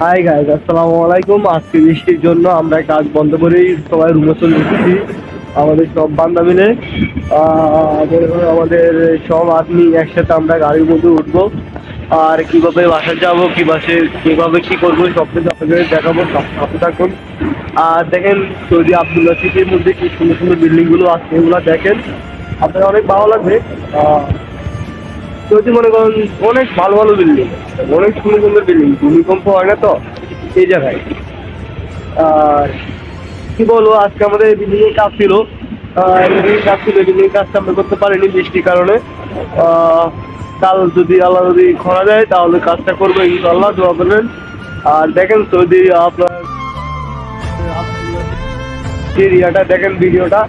Hi guys, আসসালামু আলাইকুম। আজকে বৃষ্টির জন্য আমরা কাজ বন্ধ করেই সবাই রুমে চলে এসেছি। আমাদের সব বান্দা মিলে আমাদের সব আদমি একসাথে আমরা গাড়ির মধ্যে উঠবো, আর কিভাবে বাসা যাবো, কিভাবে কি করবো সব কিছু আপনাদের দেখাবো। সাথে থাকুন আর দেখেন সৌদি আবদুল্লাহ সিটির মধ্যে কি সুন্দর সুন্দর বিল্ডিং গুলো আছে, এগুলো দেখেন, আপনার অনেক ভালো লাগবে। যদি মনে করেন অনেক ভালো ভালো বিল্ডিং, অনেক সুন্দর সুন্দর বিল্ডিং, ভূমিকম্প হয় না তো এই জায়গায়। আর কি বলবো, আজকে আমাদের বিল্ডিং এর কাজ ছিল, বিল্ডিং কাজটা আমরা করতে পারিনি বৃষ্টির কারণে। কাল যদি আল্লাহ যদি খরা যায় তাহলে কাজটা করবো ইনশাল্লাহ, দোয়া করবেন। আর দেখেন সৌদি আপনার এরিয়াটা দেখেন, ভিডিওটা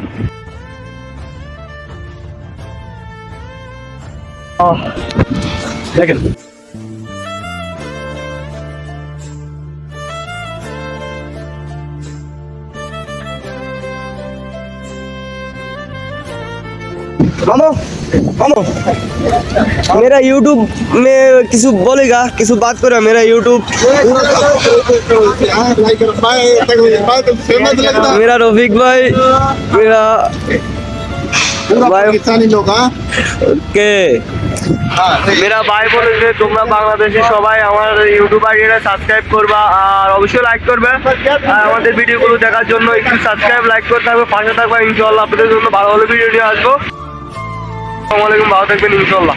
দেখেন। मामो मामो मेरा यूट्यूब में किसी बोलेगा, किसी बात करो। मेरा यूट्यूब मेरा रफीक भाई, मेरा पाकिस्तानी लोग के মেরা ভাই বলেছে তোমরা বাংলাদেশি সবাই আমার ইউটিউব আইডিটা সাবস্ক্রাইব করবা, আর অবশ্যই লাইক করবে। আর আমাদের ভিডিওগুলো দেখার জন্য একটু সাবস্ক্রাইব লাইক করতে হবে, পাশে থাকবা। ইনশাল্লাহ আপনাদের জন্য ভালো ভালো ভিডিও নিয়ে আসবো। আসসালামু আলাইকুম, ভালো থাকবেন ইনশাল্লাহ।